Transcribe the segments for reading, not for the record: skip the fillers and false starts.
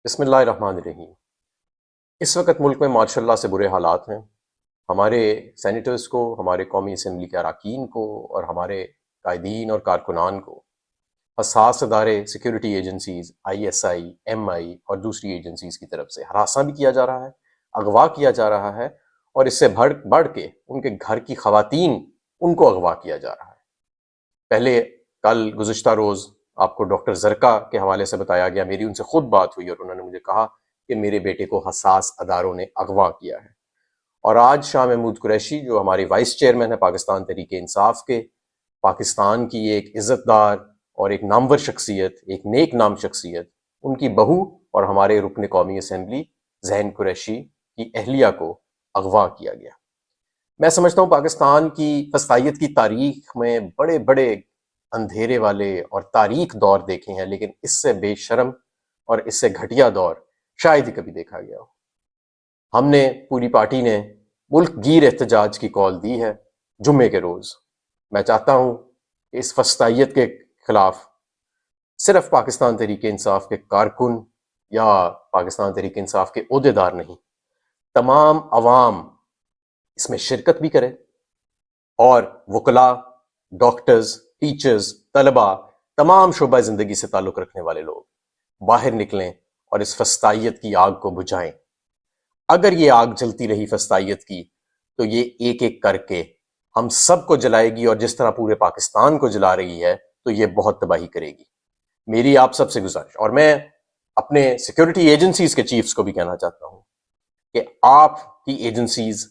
بسم اللہ الرحمن الرحیم۔ اس وقت ملک میں ماشاء اللہ سے برے حالات ہیں۔ ہمارے سینیٹرز کو، ہمارے قومی اسمبلی کے اراکین کو اور ہمارے قائدین اور کارکنان کو حساس ادارے، سیکیورٹی ایجنسیز، ISI، MI اور دوسری ایجنسیز کی طرف سے ہراساں بھی کیا جا رہا ہے، اغوا کیا جا رہا ہے، اور اس سے بڑھ کے ان کے گھر کی خواتین، ان کو اغوا کیا جا رہا ہے۔ پہلے کل گزشتہ روز آپ کو ڈاکٹر زرکا کے حوالے سے بتایا گیا، میری ان سے خود بات ہوئی اور انہوں نے مجھے کہا کہ میرے بیٹے کو حساس اداروں نے اغوا کیا ہے۔ اور آج شاہ محمود قریشی، جو ہماری وائس چیئرمین ہے پاکستان تحریک انصاف کے، پاکستان کی ایک عزت دار اور ایک نامور شخصیت، ایک نیک نام شخصیت، ان کی بہو اور ہمارے رکن قومی اسمبلی ذہین قریشی کی اہلیہ کو اغوا کیا گیا۔ میں سمجھتا ہوں پاکستان کی فسطائیت کی تاریخ میں بڑے بڑے اندھیرے والے اور تاریخ دور دیکھے ہیں، لیکن اس سے بے شرم اور اس سے گھٹیا دور شاید ہی کبھی دیکھا گیا ہو۔ ہم نے، پوری پارٹی نے، ملک گیر احتجاج کی کال دی ہے جمعے کے روز۔ میں چاہتا ہوں کہ اس فسطائیت کے خلاف صرف پاکستان تحریک انصاف کے کارکن یا پاکستان تحریک انصاف کے عہدیدار نہیں، تمام عوام اس میں شرکت بھی کرے، اور وکلاء، ڈاکٹرز، ٹیچرز، طلباء، تمام شعبہ زندگی سے تعلق رکھنے والے لوگ باہر نکلیں اور اس فسطائیت کی آگ کو بجھائیں۔ اگر یہ آگ جلتی رہی فسطائیت کی تو یہ ایک ایک کر کے ہم سب کو جلائے گی، اور جس طرح پورے پاکستان کو جلا رہی ہے تو یہ بہت تباہی کرے گی۔ میری آپ سب سے گزارش، اور میں اپنے سیکیورٹی ایجنسیز کے چیفز کو بھی کہنا چاہتا ہوں کہ آپ کی ایجنسیز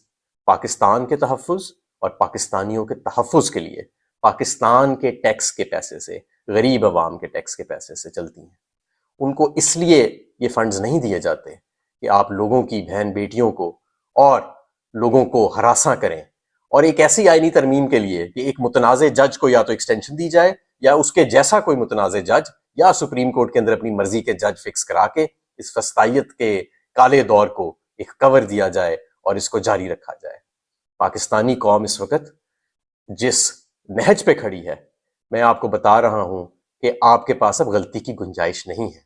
پاکستان کے تحفظ اور پاکستانیوں کے تحفظ کے لیے پاکستان کے ٹیکس کے پیسے سے، غریب عوام کے ٹیکس کے پیسے سے چلتی ہیں۔ ان کو اس لیے یہ فنڈز نہیں دیے جاتے کہ آپ لوگوں کی بہن بیٹیوں کو اور لوگوں کو ہراساں کریں، اور ایک ایسی آئینی ترمیم کے لیے کہ ایک متنازع جج کو یا تو ایکسٹینشن دی جائے، یا اس کے جیسا کوئی متنازع جج، یا سپریم کورٹ کے اندر اپنی مرضی کے جج فکس کرا کے اس فسطائیت کے کالے دور کو ایک کور دیا جائے اور اس کو جاری رکھا جائے۔ پاکستانی قوم اس وقت جس نہج پہ کھڑی ہے، میں آپ کو بتا رہا ہوں کہ آپ کے پاس اب غلطی کی گنجائش نہیں ہے۔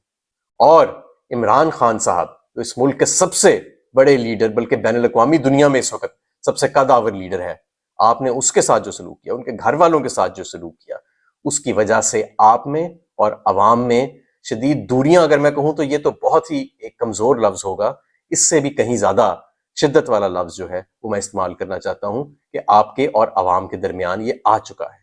اور عمران خان صاحب، جو اس ملک کے سب سے بڑے لیڈر، بلکہ بین الاقوامی دنیا میں اس وقت سب سے قد آور لیڈر ہے، آپ نے اس کے ساتھ جو سلوک کیا، ان کے گھر والوں کے ساتھ جو سلوک کیا، اس کی وجہ سے آپ میں اور عوام میں شدید دوریاں، اگر میں کہوں تو یہ تو بہت ہی ایک کمزور لفظ ہوگا، اس سے بھی کہیں زیادہ شدت والا لفظ جو ہے وہ میں استعمال کرنا چاہتا ہوں کہ آپ کے اور عوام کے درمیان یہ آ چکا ہے۔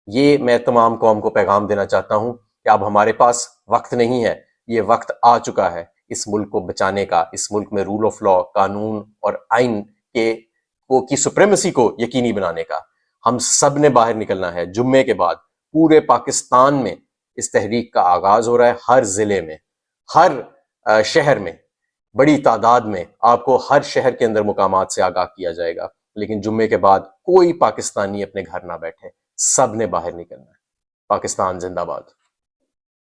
یہ میں تمام قوم کو پیغام دینا چاہتا ہوں کہ اب ہمارے پاس وقت نہیں ہے، یہ وقت آ چکا ہے اس ملک کو بچانے کا، اس ملک میں رول آف لا، قانون اور آئین کی سپریمیسی کو یقینی بنانے کا۔ ہم سب نے باہر نکلنا ہے۔ جمعے کے بعد پورے پاکستان میں اس تحریک کا آغاز ہو رہا ہے، ہر ضلع میں، ہر شہر میں، بڑی تعداد میں آپ کو ہر شہر کے اندر مقامات سے آگاہ کیا جائے گا، لیکن جمعے کے بعد کوئی پاکستانی اپنے گھر نہ بیٹھے، سب نے باہر نکلنا ہے۔ پاکستان زندہ باد۔